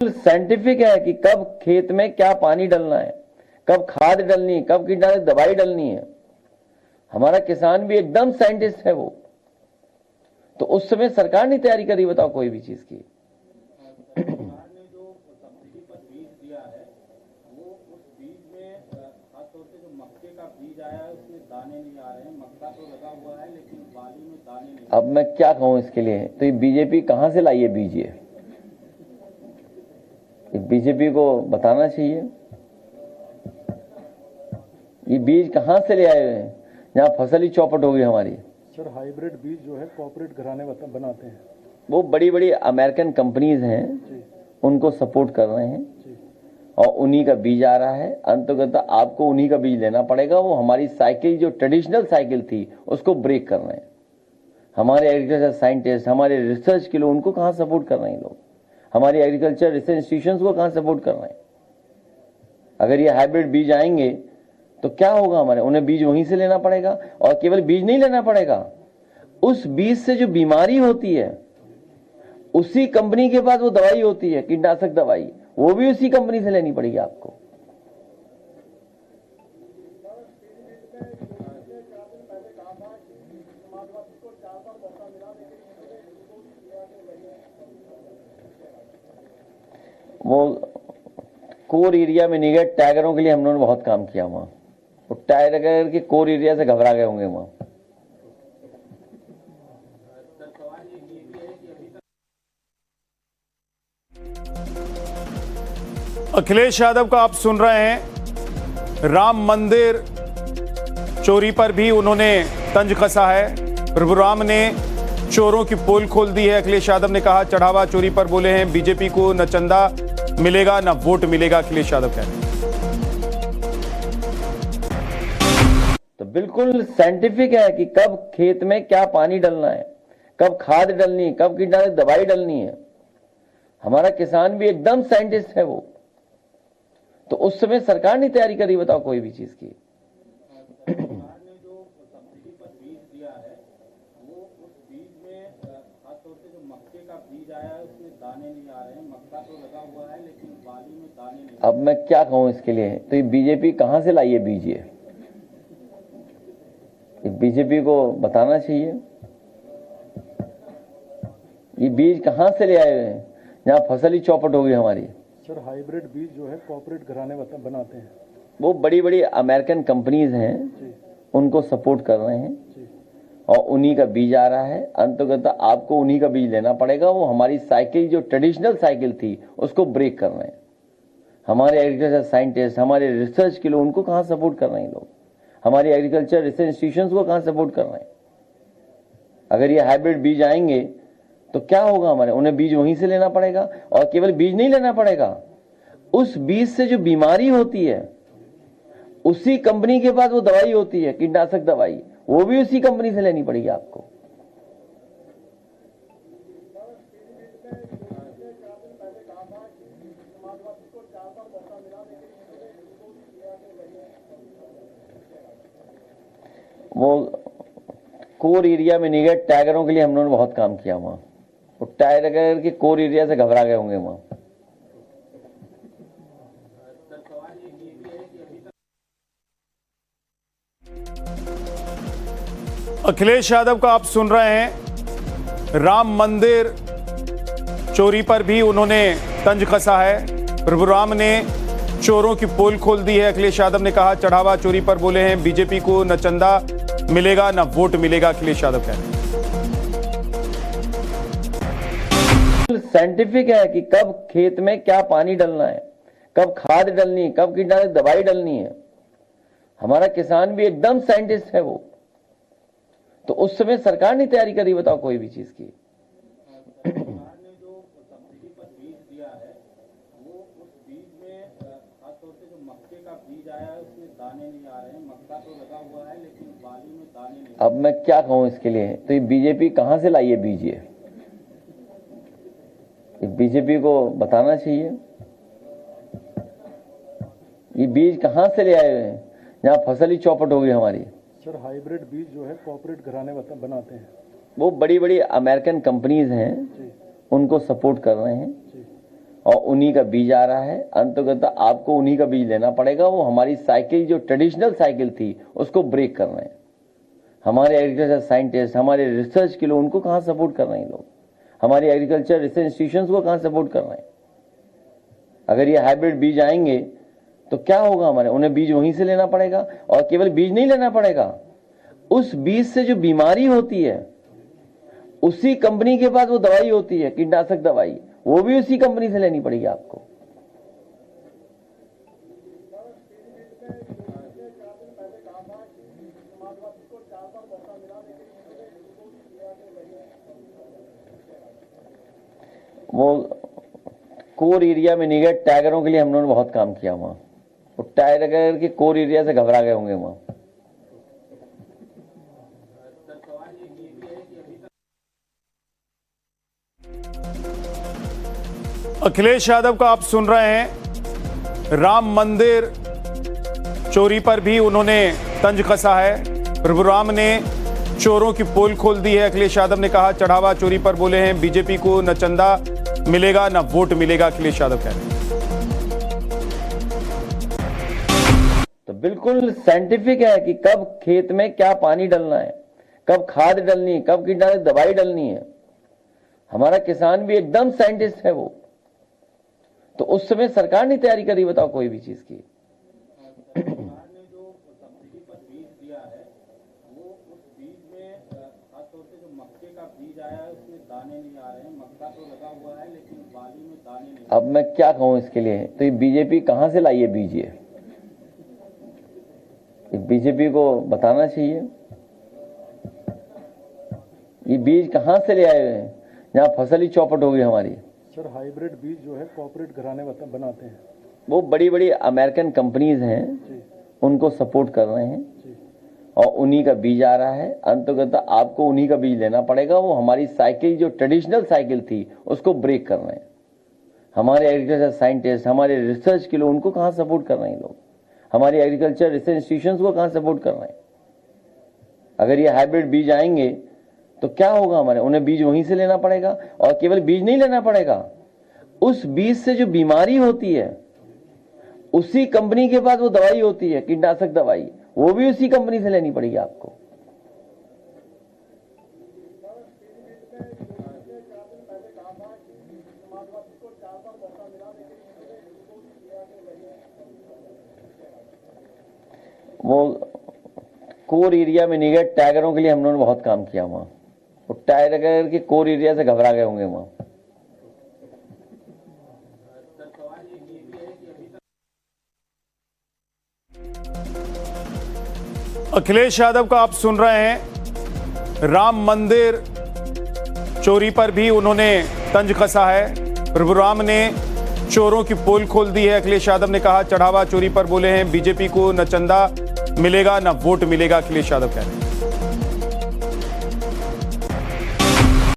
Scientific है कि कब खेत में क्या पानी डालना है, कब खाद डालनी है, कब कीटनाशक दवाई डालनी है। हमारा किसान भी एकदम साइंटिस्ट है वो। तो उस समय सरकार ने तैयारी करी, बताओ कोई भी चीज की। सरकार ने जो सब्सिडी पर बीज दिया है वो उस बीज में खासतौर से जो मक्के का बीज आया है उसमें दाने नहीं आ रहे हैं। मक्का तो लगा हुआ है लेकिन बाली में दाने नहीं। अब मैं क्या कहूं इसके लिए, तो ये बीजेपी कहां से लाई है बीज? ये बीजेपी को बताना चाहिए ये बीज कहां से ले आए हैं जहां फसल ही चौपट हो गई हमारी। सर हाइब्रिड बीज जो है कॉर्पोरेट घराने बनाते हैं, वो बड़ी बड़ी अमेरिकन कंपनीज हैं, उनको सपोर्ट कर रहे हैं और उन्हीं का बीज आ रहा है। अंततः आपको उन्हीं का बीज लेना पड़ेगा। वो हमारी साइकिल जो ट्रेडिशनल साइकिल थी उसको ब्रेक कर रहे हैं। हमारे एग्रीकल्चर साइंटिस्ट, हमारे रिसर्च के लोग, उनको कहां सपोर्ट कर रहे हैं लोग? हमारी एग्रीकल्चर रिसर्च इंस्टीट्यूशंस को कहां सपोर्ट कर रहे हैं? अगर ये हाइब्रिड बीज आएंगे तो क्या होगा हमारे? उन्हें बीज वहीं से लेना पड़ेगा। और केवल बीज नहीं लेना पड़ेगा, उस बीज से जो बीमारी होती है उसी कंपनी के पास वो दवाई होती है, कीटनाशक दवाई, वो भी उसी कंपनी से लेनी पड़ेगी आपको। वो कोर एरिया में नहीं गए, टाइगरों के लिए हम लोगों ने बहुत काम किया वहां। वो टाइगर के कोर एरिया से घबरा गए होंगे वहां। अखिलेश यादव का आप सुन रहे हैं। राम मंदिर चोरी पर भी उन्होंने तंज कसा है। प्रभुराम ने चोरों की पोल खोल दी है। अखिलेश यादव ने कहा, चढ़ावा चोरी पर बोले हैं बीजेपी को न चंदा मिलेगा न वोट मिलेगा। अखिलेश यादव कह रहे हैं। तो बिल्कुल साइंटिफिक है कि कब खेत में क्या पानी डालना है, कब खाद डालनी है, कब कीटनाशक दवाई डालनी है। हमारा किसान भी एकदम साइंटिस्ट है वो। तो उस समय सरकार ने तैयारी करी, बताओ कोई भी चीज की। सरकार ने जो सब्सिडी पर बीज दिया है वो उस बीज में खासतौर से जो मक्के का बीज आया है उसमें दाने नहीं आ रहे हैं। मक्का तो लगा हुआ है लेकिन बाली में दाने नहीं। अब मैं क्या कहूं इसके लिए, तो ये बीजेपी कहां से लाई है बीज? ये बीजेपी को बताना चाहिए ये बीज कहां से ले आए हैं जहां फसल ही चौपट हो गई हमारी। सर हाइब्रिड बीज जो है कॉर्पोरेट घराने बनाते हैं, वो बड़ी बड़ी अमेरिकन कंपनीज हैं, उनको सपोर्ट कर रहे हैं और उन्हीं का बीज आ रहा है। अंततः आपको उन्हीं का बीज लेना पड़ेगा। वो हमारी साइकिल जो ट्रेडिशनल साइकिल थी उसको ब्रेक कर रहे हैं। हमारे एग्रीकल्चर साइंटिस्ट, हमारे रिसर्च के लोग, उनको कहां सपोर्ट कर रहे हैं लोग? हमारी एग्रीकल्चर रिसर्च इंस्टीट्यूशंस को कहां सपोर्ट कर रहे हैं? अगर ये हाइब्रिड बीज आएंगे तो क्या होगा हमारे? उन्हें बीज वहीं से लेना पड़ेगा। और केवल बीज नहीं लेना पड़ेगा, उस बीज से जो बीमारी होती है उसी कंपनी के पास वो दवाई होती है, कीटनाशक दवाई, वो भी उसी कंपनी से लेनी पड़ेगी आपको। वो कोर एरिया में नहीं गए, टाइगरों के लिए हम लोगों ने बहुत काम किया वहां। वो टाइगर के कोर एरिया से घबरा गए होंगे वहां। अखिलेश यादव का आप सुन रहे हैं। राम मंदिर चोरी पर भी उन्होंने तंज कसा है। प्रभुराम ने चोरों की पोल खोल दी है। अखिलेश यादव ने कहा, चढ़ावा चोरी पर बोले हैं बीजेपी को न चंदा मिलेगा न वोट मिलेगा। अखिलेश यादव कह रहे हैं। साइंटिफिक है कि कब खेत में क्या पानी डालना है, कब खाद डालनी है, कब कीटनाशक दवाई डालनी है। हमारा किसान भी एकदम साइंटिस्ट है वो। तो उस समय सरकार ने तैयारी करी, बताओ कोई भी चीज की। सरकार ने जो सब्सिडी पर बीज दिया है वो उस बीज में खासतौर से जो मक्के का बीज आया है उसमें दाने नहीं आ रहे हैं। मक्का तो लगा हुआ है लेकिन बाली में दाने नहीं। अब मैं क्या कहूं इसके लिए, तो ये बीजेपी कहां से लाई है बीज? ये बीजेपी को बताना चाहिए ये बीज कहां से ले आए हैं जहां फसल ही चौपट हो गई हमारी। सर हाइब्रिड बीज जो है कॉर्पोरेट घराने बनाते हैं, वो बड़ी बड़ी अमेरिकन कंपनीज हैं, उनको सपोर्ट कर रहे हैं और उन्हीं का बीज आ रहा है। अंततः आपको उन्हीं का बीज लेना पड़ेगा। वो हमारी साइकिल जो ट्रेडिशनल साइकिल थी उसको ब्रेक कर रहे हैं। हमारे एग्रीकल्चर साइंटिस्ट, हमारे रिसर्च के लोग, उनको कहाँ सपोर्ट कर रहे हैं लोग? हमारी एग्रीकल्चर रिसर्च इंस्टीट्यूशंस को कहाँ सपोर्ट कर रहे हैं? अगर ये हाइब्रिड बीज आएंगे तो क्या होगा हमारे? उन्हें बीज वहीं से लेना पड़ेगा। और केवल बीज नहीं लेना पड़ेगा, उस बीज से जो बीमारी होती है उसी कंपनी के पास वो दवाई होती है, कीटनाशक दवाई, वो भी उसी कंपनी से लेनी पड़ेगी आपको। वो कोर एरिया में नहीं गए, टाइगरों के लिए हम लोगों ने बहुत काम किया वहां। वो टाइगर के कोर एरिया से घबरा गए होंगे वहां। अखिलेश यादव का आप सुन रहे हैं। राम मंदिर चोरी पर भी उन्होंने तंज कसा है। प्रभु राम ने चोरों की पोल खोल दी है। अखिलेश यादव ने कहा, चढ़ावा चोरी पर बोले हैं बीजेपी को न चंदा मिलेगा न वोट मिलेगा। अखिलेश यादव कह रहे हैं। तो बिल्कुल साइंटिफिक है कि कब खेत में क्या पानी डालना है, कब खाद डालनी है, कब कीटनाशक दवाई डालनी है। हमारा किसान भी एकदम साइंटिस्ट है वो। तो उस समय सरकार ने तैयारी करी, बताओ कोई भी चीज की? सरकार ने जो सब्सिडी पर बीज दिया है वो उस बीज में खासतौर से जो मक्के का बीज आया है उसमें दाने नहीं आ रहे हैं। मक्का तो लगा हुआ है लेकिन बाली में दाने नहीं। अब मैं क्या कहूं इसके लिए? तो ये बीजेपी कहां से लाई है बीज? ये बीजेपी को बताना चाहिए ये बीज कहां से ले आए हैं जहां फसल ही चौपट हो गई हमारी। सर, हाइब्रिड बीज जो है कॉर्पोरेट घराने बनाते हैं। वो बड़ी बड़ी अमेरिकन कंपनीज हैं, उनको सपोर्ट कर रहे हैं और उन्हीं का बीज आ रहा है। अंततः आपको उन्हीं का बीज लेना पड़ेगा। वो हमारी साइकिल जो ट्रेडिशनल साइकिल थी उसको ब्रेक कर रहे हैं। हमारे एग्रीकल्चर साइंटिस्ट, हमारे रिसर्च के लोग, उनको कहाँ सपोर्ट कर रहे हैं लोग? हमारी एग्रीकल्चर रिसर्च इंस्टीट्यूशंस को कहाँ सपोर्ट कर रहे हैं? अगर ये हाइब्रिड बीज आएंगे तो क्या होगा हमारे? उन्हें बीज वहीं से लेना पड़ेगा। और केवल बीज नहीं लेना पड़ेगा, उस बीज से जो बीमारी होती है उसी कंपनी के पास वो दवाई होती है, कीटनाशक दवाई, वो भी उसी कंपनी से लेनी पड़ेगी आपको। वो कोर एरिया में नहीं गए, टाइगरों के लिए हम लोगों ने बहुत काम किया वहां। वो टाइगर के कोर एरिया से घबरा गए होंगे वहां। अखिलेश यादव का आप सुन रहे हैं। राम मंदिर चोरी पर भी उन्होंने तंज कसा है। प्रभु राम ने चोरों की पोल खोल दी है। अखिलेश यादव ने कहा, चढ़ावा चोरी पर बोले हैं बीजेपी को न चंदा मिलेगा न वोट मिलेगा। अखिलेश यादव कह रहे हैं।